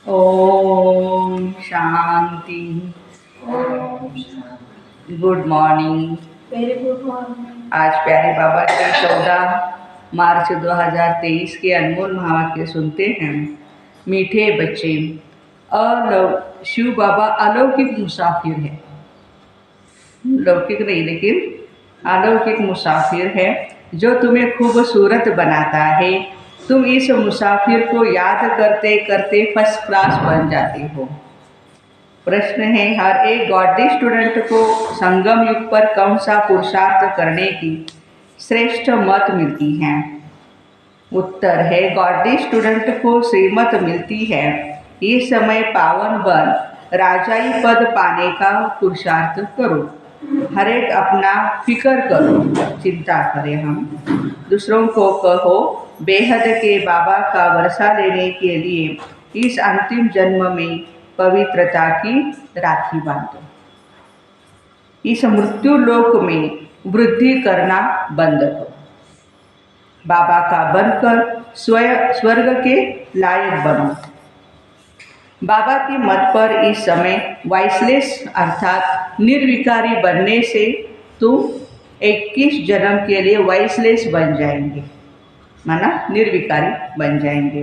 ओम शांति। Good morning. Very good morning. आज प्यारे बाबा के 14 मार्च 2023 के अनमोल महावाक्य सुनते हैं। मीठे बच्चे, शिव बाबा अलौकिक मुसाफिर है। लौकिक नहीं लेकिन अलौकिक मुसाफिर है जो तुम्हें खूबसूरत बनाता है। तुम इस मुसाफिर को याद करते करते फर्स्ट क्लास बन जाते हो। प्रश्न है, हर एक गॉडी स्टूडेंट को संगम युग पर कौन सा पुरुषार्थ करने की श्रेष्ठ मत मिलती है? उत्तर है, गॉडी स्टूडेंट को श्रीमत मिलती है इस समय पावन बन राजाई पद पाने का पुरुषार्थ करो। हर एक अपना फिक्र करो, चिंता करें हम। दूसरों को कहो, बेहद के बाबा का वर्षा लेने के लिए इस अंतिम जन्म में पवित्रता की राखी बांधो। इस मृत्यु लोक में वृद्धि करना बंद करो। बाबा का बनकर स्वर्ग के लायक बनो। बाबा की मत पर इस समय वाइसलेस अर्थात निर्विकारी बनने से तुम 21 जन्म के लिए वाइसलेस बन जाएंगे, माना निर्विकारी बन जाएंगे।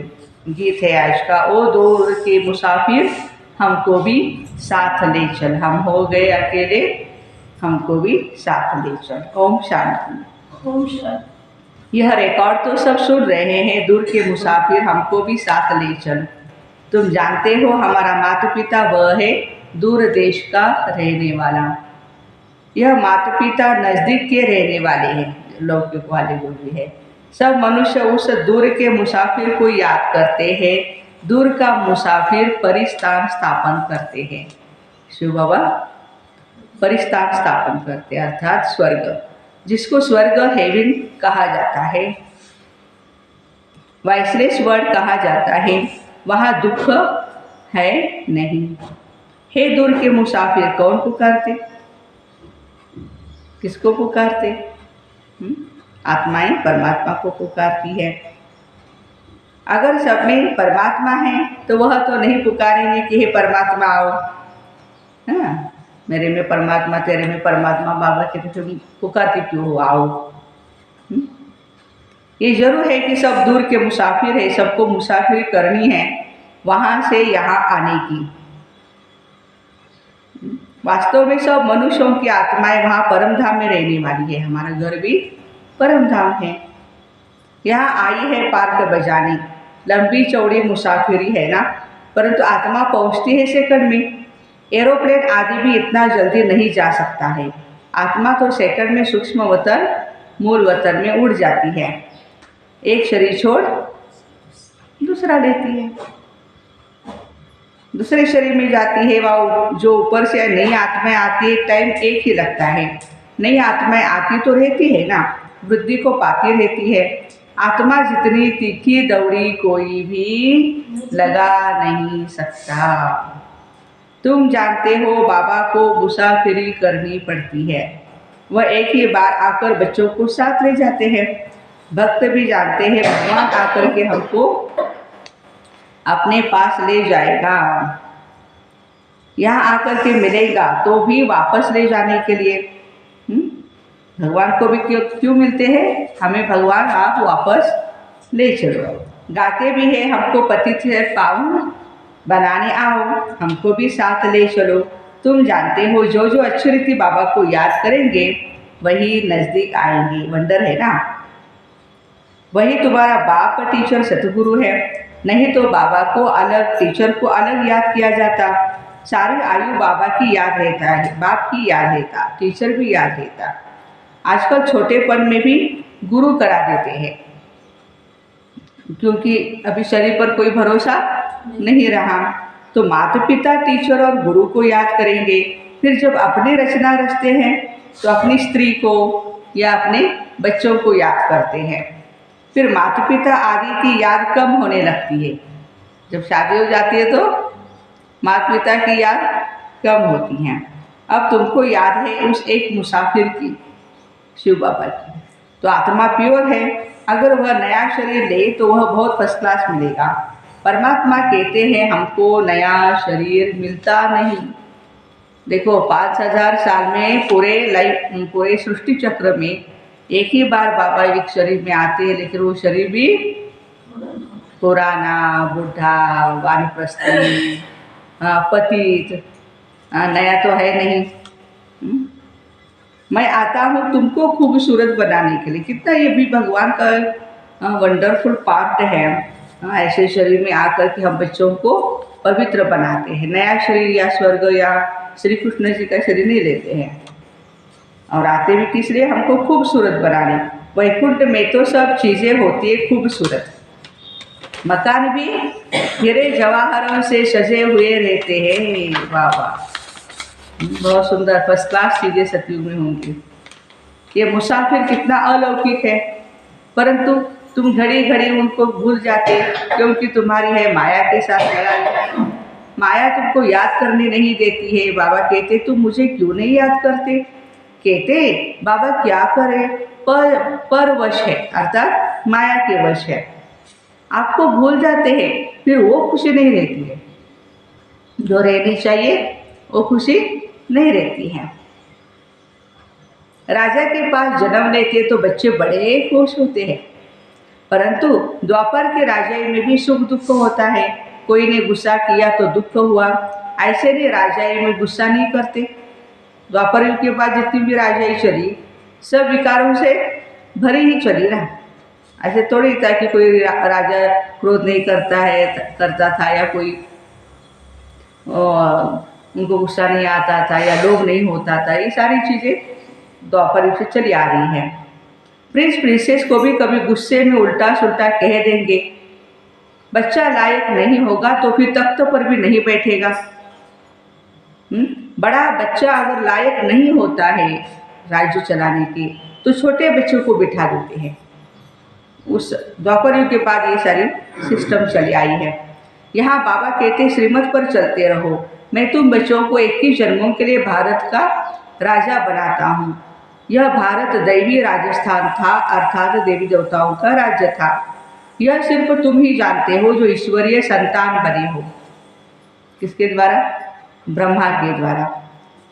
गीत है आज का, ओ दूर के मुसाफिर हमको भी साथ ले चल। हम हो गए अकेले, हमको भी साथ ले चल। ओम शांति। ओम शांति। यह रिकॉर्ड तो सब सुन रहे हैं, दूर के मुसाफिर हमको भी साथ ले चल। तुम जानते हो हमारा माता पिता वह है दूर देश का रहने वाला। यह माता पिता नज़दीक के रहने वाले हैं, लौकिक वाले लोग भी है। सब मनुष्य उस दूर के मुसाफिर को याद करते हैं। दूर का मुसाफिर परिस्थान स्थापन करते हैं। शिव बाबा परिस्थान स्थापन करते हैं अर्थात स्वर्ग, जिसको स्वर्ग हेवन कहा जाता है, वाइसलेस वर्ड कहा जाता है। वहाँ दुख है नहीं। हे दूर के मुसाफिर, कौन पुकारते? किसको पुकारते? आत्माएं परमात्मा को पुकारती है। अगर सब में परमात्मा है तो वह तो नहीं पुकारेंगे कि हे परमात्मा आओ, हाँ मेरे में परमात्मा, तेरे में परमात्मा, बाबा के तो तुम पुकारती क्यों हो, आओ। ये जरूर है कि सब दूर के मुसाफिर है, सबको मुसाफिर करनी है वहाँ से यहाँ आने की। वास्तव में सब मनुष्यों की आत्माएं वहाँ परम धाम में रहने वाली है। हमारा घर भी परम धाम है। यहाँ आई है पार्क बजाने, लंबी चौड़ी मुसाफिरी है ना, परंतु आत्मा पहुँचती है सेकंड में। एरोप्लेन आदि भी इतना जल्दी नहीं जा सकता है। आत्मा तो सेकंड में सूक्ष्म वतन मूल वतन में उड़ जाती है। एक शरीर छोड़ दूसरा लेती है, दूसरे शरीर में जाती है। वह जो ऊपर से नई आत्माएं आती है, टाइम एक ही लगता है। नई आत्माएं आती तो रहती है ना, वृद्धि को पाती रहती है। आत्मा जितनी तीखी दौड़ी कोई भी लगा नहीं सकता। तुम जानते हो बाबा को मुसाफिरी करनी पड़ती है। वह एक ही बार आकर बच्चों को साथ ले जाते हैं। भक्त भी जानते हैं भगवान आकर के हमको अपने पास ले जाएगा, यहाँ आकर के मिलेगा तो भी वापस ले जाने के लिए। भगवान को भी क्यों मिलते हैं? हमें भगवान आप वापस ले चलो। गाते भी है, हमको पतित से पावन बनाने आओ, हमको भी साथ ले चलो। तुम जानते हो जो जो अच्छी रीति बाबा को याद करेंगे वही नज़दीक आएंगे। वंडर है ना, वही तुम्हारा बाप टीचर सतगुरु है। नहीं तो बाबा को अलग, टीचर को अलग याद किया जाता। सारी आयु बाबा की याद रहता है, बाप की याद रहता, टीचर भी याद रहता। आजकल छोटेपन में भी गुरु करा देते हैं, क्योंकि अभी शरीर पर कोई भरोसा नहीं रहा। तो माता पिता, टीचर और गुरु को याद करेंगे। फिर जब अपनी रचना रचते हैं तो अपनी स्त्री को या अपने बच्चों को याद करते हैं। फिर माता पिता आदि की याद कम होने लगती है। जब शादी हो जाती है तो माता पिता की याद कम होती हैं। अब तुमको याद है उस एक मुसाफिर की, शिव बाबा की। तो आत्मा प्योर है। अगर वह नया शरीर ले तो वह बहुत फर्स्ट क्लास मिलेगा। परमात्मा कहते हैं हमको नया शरीर मिलता नहीं। देखो 5000 साल में पूरे सृष्टि चक्र में एक ही बार बाबा एक शरीर में आते हैं, लेकिन वो शरीर भी पुराना, बूढ़ा, वानप्रस्थी, पतित, नया तो है नहीं। मैं आता हूँ तुमको खूबसूरत बनाने के लिए। कितना ये भी भगवान का वंडरफुल पार्ट है। ऐसे शरीर में आकर के हम बच्चों को पवित्र बनाते हैं। नया शरीर या स्वर्ग या श्री कृष्ण जी का शरीर नहीं लेते हैं, और आते भी किस लिए? हमको खूबसूरत बनाने। वैकुंठ में तो सब चीज़ें होती है खूबसूरत, मकान भी हीरे जवाहरों से सजे हुए रहते हैं। वाह वाह, बहुत सुंदर फर्स्ट क्लास चीज़ें सतयुग में होंगी। ये मुसाफिर कितना अलौकिक है, परंतु तुम घड़ी घड़ी उनको भूल जाते, क्योंकि तुम्हारी है माया के साथ लड़ाई। माया तुमको याद करने नहीं देती है। बाबा कहते तुम मुझे क्यों नहीं याद करते? कहते बाबा क्या करे, पर वश है, अर्थात माया के वश है। आपको भूल जाते हैं, फिर वो खुशी नहीं रहती है जो रहनी चाहिए, वो खुशी नहीं रहती है। राजा के पास जन्म लेते तो बच्चे बड़े खुश होते हैं, परंतु द्वापर के राजाई में भी सुख दुख होता है। कोई ने गुस्सा किया तो दुख हुआ, ऐसे ने राजाई में गुस्सा नहीं करते। द्वापर युग के बाद जितनी भी राजाई चली, सब विकारों से भरी ही चली रहा। ऐसे थोड़ी था कि कोई राजा क्रोध नहीं करता था, या कोई उनको गुस्सा नहीं आता था, या लोभ नहीं होता था। ये सारी चीज़ें द्वापर युग से चली आ रही हैं। प्रिंस प्रिंसेस को भी कभी गुस्से में उल्टा सुल्टा कह देंगे। बच्चा लायक नहीं होगा तो फिर तख्त पर भी नहीं बैठेगा। बड़ा बच्चा अगर लायक नहीं होता है राज्य चलाने के, तो छोटे बच्चों को बिठा देते हैं। उस द्वापर युग के बाद ये सारी सिस्टम चली आई है। यहाँ बाबा कहते श्रीमत पर चलते रहो। मैं तुम बच्चों को 21 जन्मों के लिए भारत का राजा बनाता हूँ। यह भारत दैवी राजस्थान था, अर्थात देवी देवताओं का राज्य था। यह सिर्फ तुम ही जानते हो जो ईश्वरीय संतान बने हो। किसके द्वारा? ब्रह्मा के द्वारा।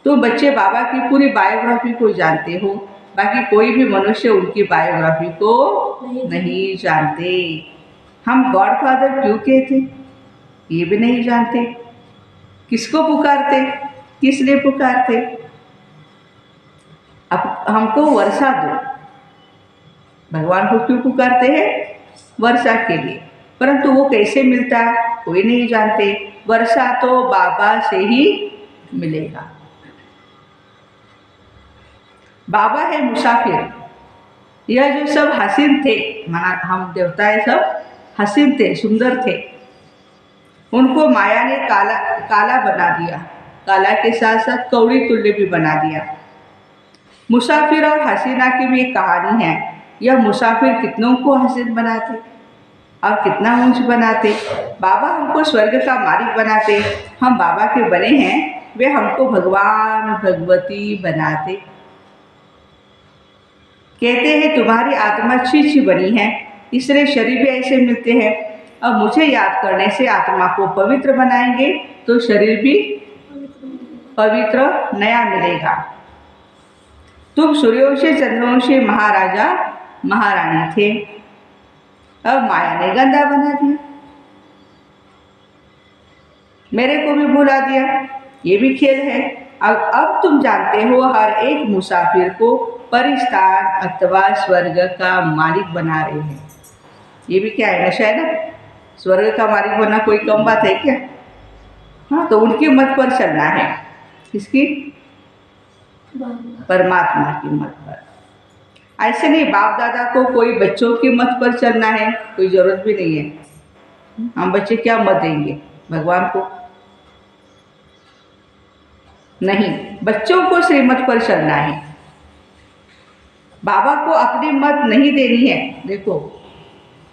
तुम बच्चे बाबा की पूरी बायोग्राफी को जानते हो, बाकी कोई भी मनुष्य उनकी बायोग्राफी को नहीं जानते। हम गॉडफादर क्यों कहते, ये भी नहीं जानते। किसको पुकारते, किस लिए पुकारते? अब हमको वर्षा दो। भगवान को क्यों पुकारते हैं? वर्षा के लिए। परंतु वो कैसे मिलता है कोई नहीं जानते। वर्षा तो बाबा से ही मिलेगा। बाबा है मुसाफिर। यह जो सब हसीन थे, माना हम देवताएं सब हसीन थे, सुंदर थे, उनको माया ने काला बना दिया। काला के साथ साथ कौड़ी तुल्य भी बना दिया। मुसाफिर और हसीना की भी एक कहानी है। यह मुसाफिर कितनों को हसीन बनाते और कितना ऊंच बनाते। बाबा हमको स्वर्ग का मालिक बनाते, हम बाबा के बने हैं, वे हमको भगवान भगवती बनाते। कहते हैं तुम्हारी आत्मा अच्छी बनी है, इसलिए शरीर भी ऐसे मिलते हैं। अब मुझे याद करने से आत्मा को पवित्र बनाएंगे तो शरीर भी पवित्र नया मिलेगा। तुम सूर्यवंशी चंद्रवंशी महाराजा महारानी थे, अब माया ने गंदा बना दिया, मेरे को भी भुला दिया। ये भी खेल है। अब तुम जानते हो हर एक मुसाफिर को परिस्थान अथवा स्वर्ग का मालिक बना रहे हैं। ये भी क्या है, नशा है ना। स्वर्ग का मालिक बनना कोई कम बात है क्या? हाँ, तो उनकी मत पर चलना है। किसकी? परमात्मा की मत पर। ऐसे नहीं बाप दादा को कोई बच्चों की मत पर चलना है, कोई जरूरत भी नहीं है। हम बच्चे क्या मत देंगे भगवान को? नहीं, बच्चों को श्रीमत पर चलना है। बाबा को अपनी मत नहीं देनी है। देखो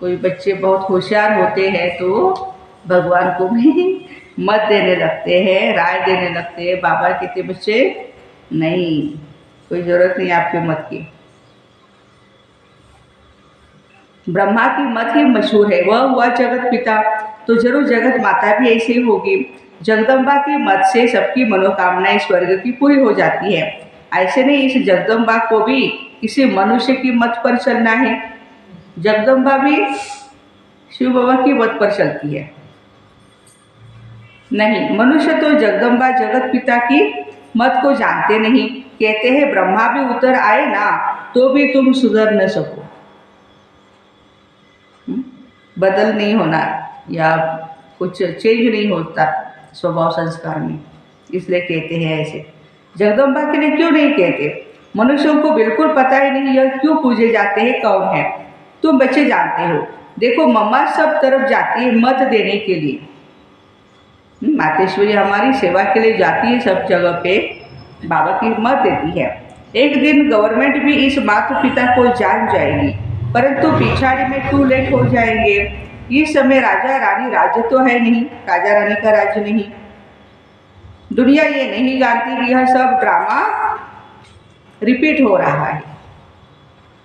कोई बच्चे बहुत होशियार होते हैं तो भगवान को भी मत देने लगते हैं, राय देने लगते हैं। बाबा कहते बच्चे नहीं, कोई ज़रूरत नहीं आपके मत की। ब्रह्मा की मत ही मशहूर है, वह हुआ जगत पिता, तो जरूर जगत माता भी ऐसी ही होगी। जगदम्बा के मत से सबकी मनोकामनाएं स्वर्ग की पूरी हो जाती है। ऐसे नहीं, इस जगदम्बा को भी किसी मनुष्य की मत पर चलना है। जगदम्बा भी शिव बाबा की मत पर चलती है। नहीं, मनुष्य तो जगदम्बा जगत पिता की मत को जानते नहीं। कहते हैं ब्रह्मा भी उतर आए ना तो भी तुम सुधर न सको। बदल नहीं होना या कुछ चेंज नहीं होता स्वभाव संस्कार में, इसलिए कहते हैं ऐसे। जगदम्बा के लिए क्यों नहीं कहते? मनुष्यों को बिल्कुल पता ही नहीं यह क्यों पूजे जाते हैं, कौन है। तुम बच्चे जानते हो। देखो मम्मा सब तरफ जाती है मत देने के लिए। मातेश्वरी हमारी सेवा के लिए जाती है सब जगह पे, बाबा की मत देती है। एक दिन गवर्नमेंट भी इस माता पिता को जान जाएगी, परंतु पिछाड़ी में टू लेट हो जाएंगे। इस समय राजा रानी राज्य तो है नहीं, राजा रानी का राज्य नहीं। दुनिया ये नहीं जानती कि यह सब ड्रामा रिपीट हो रहा है।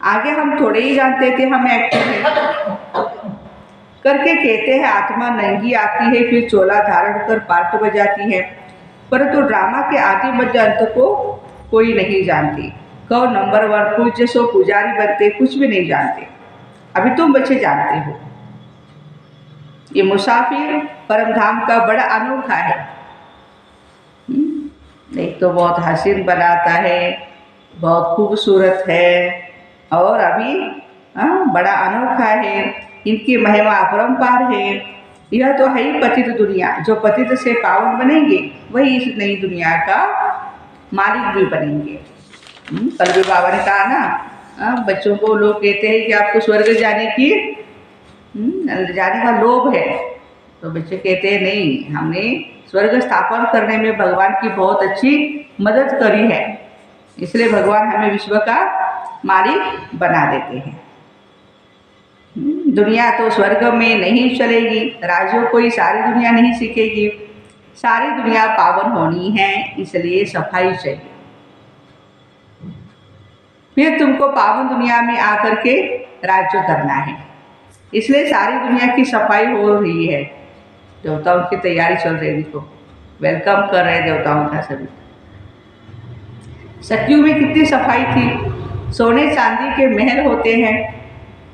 आगे हम थोड़े ही जानते थे हम एक्टर हैं करके कहते हैं आत्मा नंगी आती है फिर चोला धारण कर पार्ट बजाती है, परंतु ड्रामा के आदि मध्य अंत को कोई नहीं जानती। कौन नंबर 1 पूज्य सो पुजारी बनते, कुछ भी नहीं जानते। अभी तुम बच्चे जानते हो। ये मुसाफिर परमधाम का बड़ा अनोखा है। एक तो बहुत हसीन बनाता है, बहुत खूबसूरत है, और अभी बड़ा अनोखा है। इनकी महिमा अपरंपार है। यह तो है ही पतित दुनिया। जो पतित से पावन बनेंगे वही इस नई दुनिया का मालिक भी बनेंगे। कल भी बाबा ने कहा ना, बच्चों को लोग कहते हैं कि आपको स्वर्ग जाने का लोभ है, तो बच्चे कहते हैं नहीं, हमने स्वर्ग स्थापन करने में भगवान की बहुत अच्छी मदद करी है, इसलिए भगवान हमें विश्व का मालिक बना देते हैं। दुनिया तो स्वर्ग में नहीं चलेगी, राजों को ही सारी दुनिया नहीं सीखेगी। सारी दुनिया पावन होनी है, इसलिए सफाई चाहिए। फिर तुमको पावन दुनिया में आकर के राज्य करना है, इसलिए सारी दुनिया की सफाई हो रही है। देवताओं की तैयारी चल रही है, देखो वेलकम कर रहे हैं देवताओं का सभी। सतयुग में कितनी सफाई थी। सोने चांदी के महल होते हैं,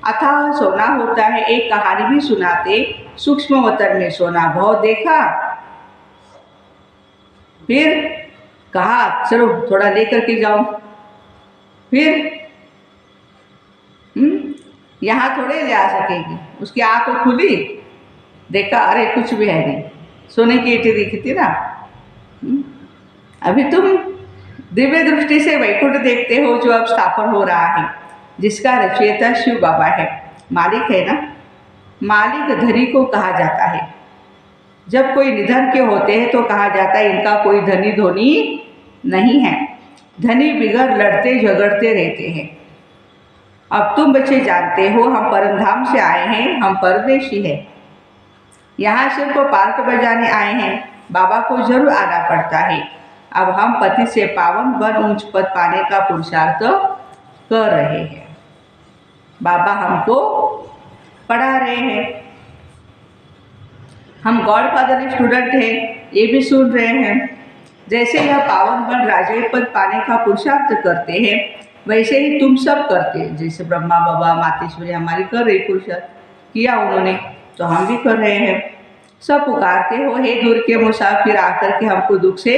अथाह सोना होता है। एक कहानी भी सुनाते, सूक्ष्म वतन में सोना बहुत देखा, फिर कहा चलो थोड़ा लेकर के जाओ। फिर यहाँ थोड़े ले आ सकेगी। उसकी आंख खुली, देखा अरे कुछ भी है नहीं, सोने की ईंटें दिखी थी ना। अभी तुम दिव्य दृष्टि से वैकुंठ देखते हो जो अब स्थापन हो रहा है, जिसका रचयिता शिव बाबा है, मालिक है ना। मालिक धनी को कहा जाता है। जब कोई निधन के होते हैं तो कहा जाता है इनका कोई धनी धोनी नहीं है। धनी बिगड़ लड़ते झगड़ते रहते हैं। अब तुम बच्चे जानते हो हम परमधाम से आए हैं, हम परदेशी हैं। यहाँ सिर्फ पार्ट बजाने आए हैं, बाबा को जरूर आना पड़ता है। अब हम पति से पावन बन ऊंच पद पाने का पुरुषार्थ कर रहे हैं। बाबा हमको पढ़ा रहे हैं। हम गॉडफादर स्टूडेंट हैं, ये भी सुन रहे हैं। जैसे यह पावन बन राजय पद पाने का पुरुषार्थ करते हैं, वैसे ही तुम सब करते हैं। जैसे ब्रह्मा बाबा मातेश्वरी हमारी कर रही, पुरुषार्थ किया उन्होंने, तो हम भी कर रहे हैं। सब पुकारते हो हे दूर के मुसाफिर, आकर के हमको दुख से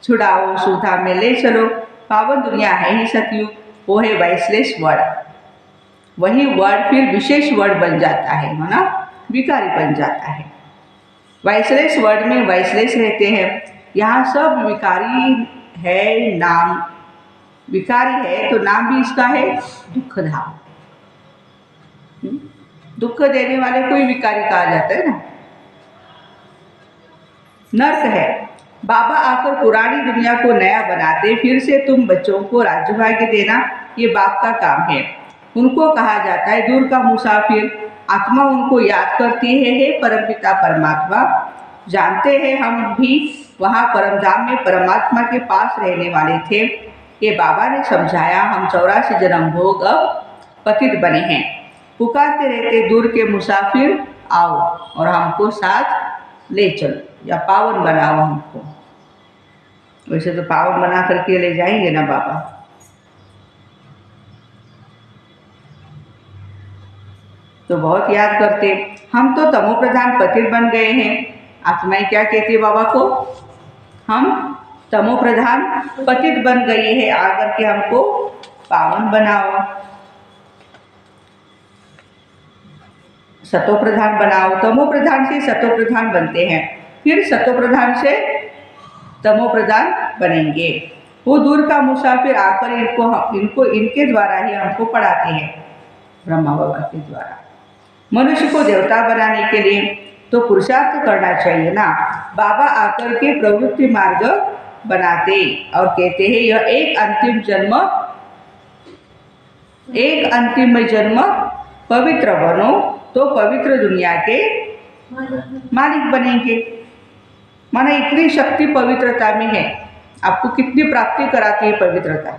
छुड़ाओ, सुधा में ले चलो। पावन दुनिया है ही सतयुग, वो है वाइसलेस वर्ड। वही वर्ड फिर विशेष वर्ड बन जाता है ना, विकारी बन जाता है। वाइसलेस वर्ड में वाइसलेस रहते हैं। यहाँ सब विकारी है, नाम विकारी है तो नाम भी इसका है दुखधाम। दुख देने वाले को ही विकारी कहा जाता है ना। नर्क है। बाबा आकर पुरानी दुनिया को नया बनाते, फिर से तुम बच्चों को राज्य भाग्य देना ये बाप का काम है। उनको कहा जाता है दूर का मुसाफिर। आत्मा उनको याद करती है, हे परमपिता परमात्मा। जानते हैं हम भी वहाँ परमधाम में परमात्मा के पास रहने वाले थे। ये बाबा ने समझाया, हम 84 जन्म भोग अब पतित बने हैं। पुकारते रहते दूर के मुसाफिर, आओ और हमको साथ ले चलो या पावन बनाओ हमको। वैसे तो पावन बना करके ले जाएंगे ना बाबा। तो बहुत याद करते। हम तो तमो प्रधान पतित बन गए हैं। आत्माएं क्या कहती है बाबा को? हम तमो प्रधान पतित बन गए हैं, आकर के हमको पावन बनाओ, सतो प्रधान बनाओ। तमो प्रधान से सतो प्रधान बनते हैं, फिर सतो प्रधान से तमो प्रधान बनेंगे। वो दूर का मुसाफिर आकर इनको इनके द्वारा ही हमको पढ़ाते हैं, ब्रह्मा बाबा के द्वारा। मनुष्य को देवता बनाने के लिए तो पुरुषार्थ करना चाहिए ना। बाबा आकर के प्रवृत्ति मार्ग बनाते और कहते हैं यह एक अंतिम जन्म पवित्र बनो तो पवित्र दुनिया के मालिक बनेंगे। माना इतनी शक्ति पवित्रता में है। आपको कितनी प्राप्ति कराती है पवित्रता।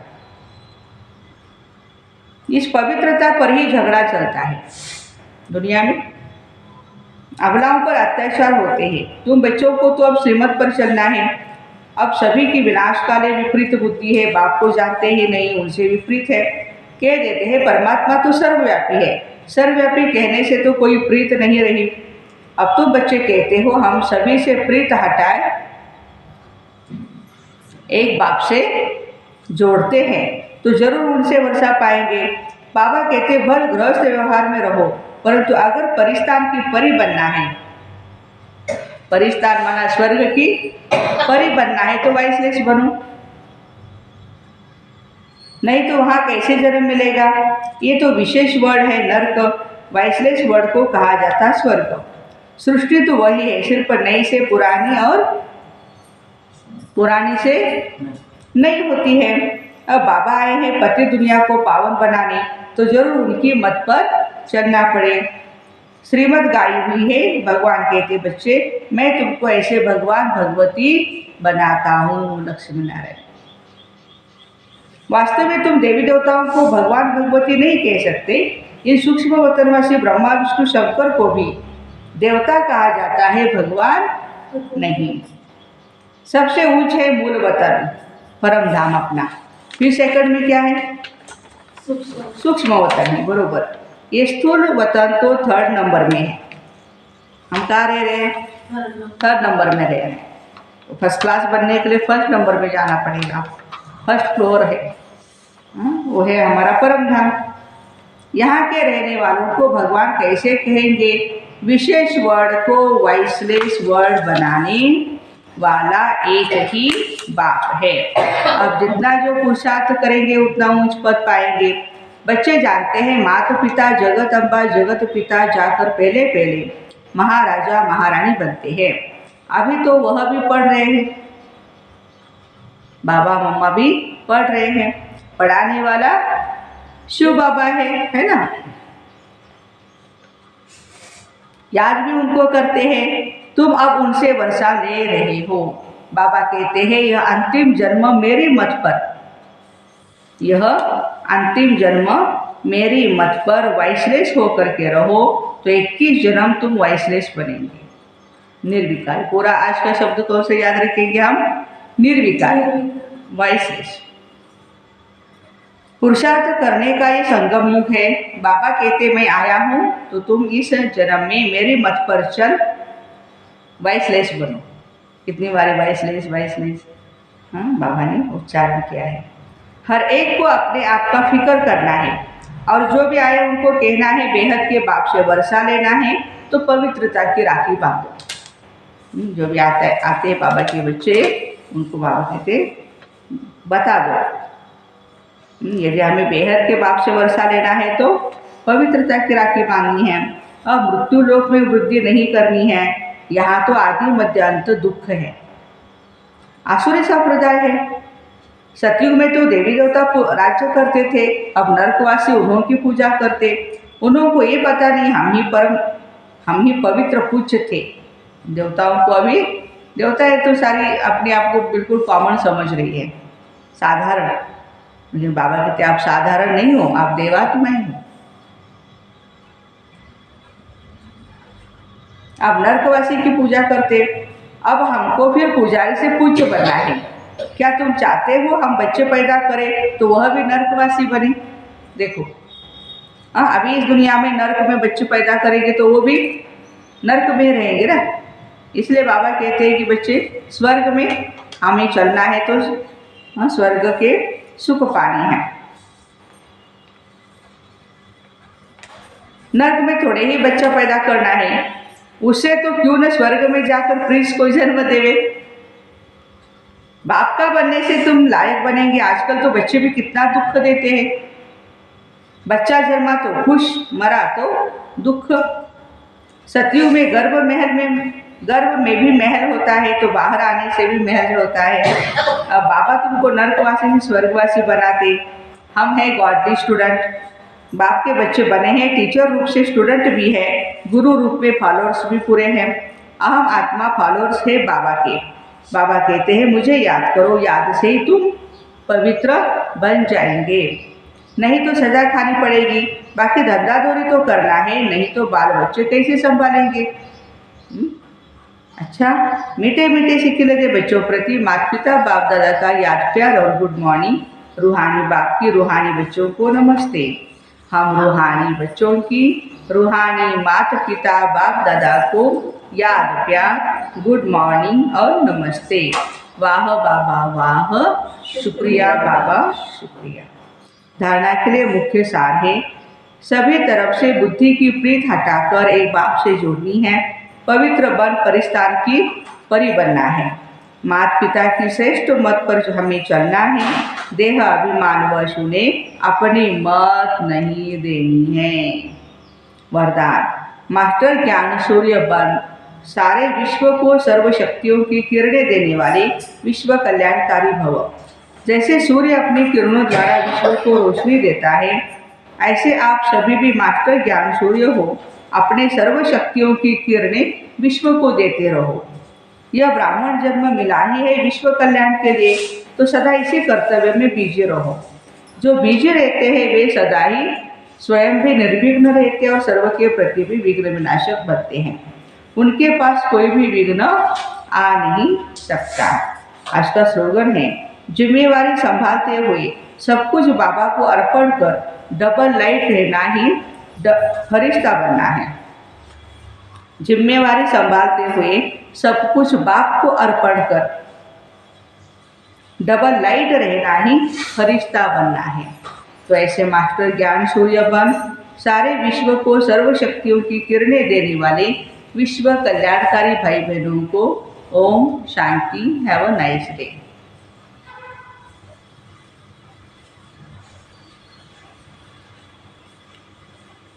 इस पवित्रता पर ही झगड़ा चलता है दुनिया में। अबलाओं पर अत्याचार होते हैं। तुम बच्चों को तो अब श्रीमत पर चलना है। अब सभी की विनाशकाले विपरीत बुद्धि है, बाप को जानते ही नहीं, उनसे विपरीत है। कह देते हैं परमात्मा तो सर्वव्यापी है। सर्वव्यापी कहने से तो कोई प्रीत नहीं रही। अब तो बच्चे कहते हो हम सभी से प्रीत हटाए एक बाप से जोड़ते हैं तो जरूर उनसे वर्षा पाएंगे। बाबा कहते भर गृहस्थ व्यवहार में रहो, परंतु अगर परिस्तान की परी बनना है, परिस्तान माना स्वर्ग की परी बनना है तो वाइसलेस बनो, नहीं तो वहाँ कैसे जन्म मिलेगा। ये तो विशेष वर्ड है नर्क। वाइसलेस वर्ड को कहा जाता स्वर्ग। सृष्टि तो वही है, सिर्फ नई से पुरानी और पुरानी से नई होती है। अब बाबा आए हैं पति दुनिया को पावन बनाने, तो जरूर उनकी मत पर चलना पड़े। श्रीमद् गाई हुई है। भगवान कहते बच्चे मैं तुमको ऐसे भगवान भगवती बनाता हूँ। लक्ष्मी नारायण। वास्तव में तुम देवी देवताओं को भगवान भगवती नहीं कह सकते। इन सूक्ष्म वतनवासी ब्रह्मा विष्णु शंकर को भी देवता कहा जाता है, भगवान नहीं। सबसे ऊंच है मूल वतन परम धाम अपना। फिर सेकंड में क्या है? सूक्ष्म वतन है, बरोबर। ये स्थूल वतन तो थर्ड नंबर में है। हम कहाँ रह रहे हैं? थर्ड नंबर में रह रहे हैं। तो फर्स्ट क्लास बनने के लिए फर्स्ट नंबर में जाना पड़ेगा। फर्स्ट फ्लोर है, वो है हमारा परम धाम। यहाँ के रहने वालों को भगवान कैसे कहेंगे? विशेष वर्ड को वाइसलेस वर्ड बनाने वाला एक ही बाप है। अब जितना जो पुरुषार्थ करेंगे उतना ऊंच पद पाएंगे। बच्चे जानते हैं माता पिता जगत अम्बा जगत पिता जाकर पहले पहले महाराजा महारानी बनते हैं। अभी तो वह भी पढ़ रहे हैं, बाबा मम्मा भी पढ़ रहे हैं। पढ़ाने वाला शिव बाबा है ना। याद भी उनको करते हैं। तुम अब उनसे वर्षा ले रहे हो। बाबा कहते हैं यह अंतिम जन्म मेरी मत पर, यह अंतिम जन्म मेरी मत पर वाइसलेस होकर के रहो तो 21 जन्म तुम वाइसलेस बनेंगे। निर्विकार। पूरा आज का शब्द कौन से याद रखेंगे हम? निर्विकार, वाइसलेस। पुरुषार्थ करने का ये संगम युग है। बाबा कहते मैं आया हूँ तो तुम इस जन्म में मेरी मत पर चल वाइसलेस बनो। कितनी बारी वाइसलेस वाइसलेस बाबा ने उच्चारण किया है। हर एक को अपने आप का फिक्र करना है और जो भी आए उनको कहना है बेहद के बाप से वर्षा लेना है तो पवित्रता की राखी बांधो। जो भी आते बाबा के बच्चे उनको बाबा कहते बता दो। यदि हमें बेहद के बाप से वर्षा लेना है तो पवित्रता की राखी बांधनी है। अब मृत्यु लोक में वृद्धि नहीं करनी है। यहाँ तो आदि मध्य अंत दुख है। आसुरी संप्रदाय है। सतयुग में तो देवी देवता राज्य करते थे, अब नरकवासी उन्हों की पूजा करते। उन्हों को ये पता नहीं हम ही पवित्र पूज्य थे। देवताओं को अभी देवता है तो सारी अपने आप को बिल्कुल कॉमन समझ रही है, साधारण। लेकिन बाबा कहते आप साधारण नहीं हो, आप देवात्मा हो। अब नरकवासी की पूजा करते, अब हमको फिर पुजारी से पूज्य बनना है। क्या तुम चाहते हो हम बच्चे पैदा करें तो वह भी नरकवासी बने? देखो, अभी इस दुनिया में नरक में बच्चे पैदा करेंगे तो वो भी नरक में रहेंगे ना। इसलिए बाबा कहते हैं कि बच्चे स्वर्ग में हमें चलना है तो स्वर्ग के सुख पाने हैं। नरक में थोड़े ही बच्चा पैदा करना है, उससे तो क्यों न स्वर्ग में जाकर प्रिंस को जन्म देवे। बाप का बनने से तुम लायक बनेंगे। आजकल तो बच्चे भी कितना दुख देते हैं। बच्चा जन्मा तो खुश, मरा तो दुख। सतयुग में गर्भ में भी महल होता है, तो बाहर आने से भी महल होता है। अब बाबा तुमको नरकवासी से स्वर्गवासी बनाते। हम हैं गॉडली स्टूडेंट, बाप के बच्चे बने हैं, टीचर रूप से स्टूडेंट भी है, गुरु रूप में फॉलोअर्स भी पूरे हैं। अहम आत्मा फॉलोअर्स है बाबा के। बाबा कहते हैं मुझे याद करो, याद से ही तुम पवित्र बन जाएंगे, नहीं तो सजा खानी पड़ेगी। बाकी धंधा दौरी तो करना है, नहीं तो बाल बच्चे कैसे संभालेंगे। अच्छा, मीठे मीठे सिक्के दे बच्चों प्रति माता पिता बाप दादा का याद प्यार और गुड मॉर्निंग। रूहानी बाप की रूहानी बच्चों को नमस्ते। हम रूहानी बच्चों की रूहानी माता पिता बाप दादा को याद प्यार, गुड मॉर्निंग और नमस्ते। वाह बाबा वाह, शुक्रिया बाबा शुक्रिया। धारणा के लिए मुख्य सार है, सभी तरफ से बुद्धि की प्रीत हटाकर एक बाप से जोड़नी है। पवित्र बन परिस्तान की परी बनना है। माता पिता की श्रेष्ठ मत पर हमें चलना है। देह अभिमान वश उन्हें अपनी मत नहीं देनी है। वरदान, मास्टर ज्ञान सूर्य बन सारे विश्व को सर्वशक्तियों की किरणें देने वाले विश्व कल्याणकारी भव। जैसे सूर्य अपनी किरणों द्वारा विश्व को रोशनी देता है, ऐसे आप सभी भी मास्टर ज्ञान सूर्य हो। अपने सर्वशक्तियों की किरणें विश्व को देते रहो। यह ब्राह्मण जन्म मिला ही है विश्व कल्याण के लिए, तो सदा इसी कर्तव्य में बीजे रहो। जो बीजे रहते हैं वे सदा ही स्वयं भी निर्विघ्न रहते और सर्व के प्रति भी विघ्न विनाशक बनते हैं। उनके पास कोई भी विघ्न आ नहीं सकता। आज का स्लोगन है, जिम्मेवारी संभालते हुए सब कुछ बाबा को अर्पण कर डबल लाइट रहना ही फरिश्ता बनना है। जिम्मेवारी संभालते हुए सब कुछ बाप को अर्पण कर डबल लाइट रहना ही फरिश्ता बनना है। तो ऐसे मास्टर ज्ञान सूर्य बन सारे विश्व को सर्वशक्तियों की किरणें देने वाले विश्व कल्याणकारी भाई बहनों को ओम शांति। Have a nice day.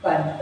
बंद।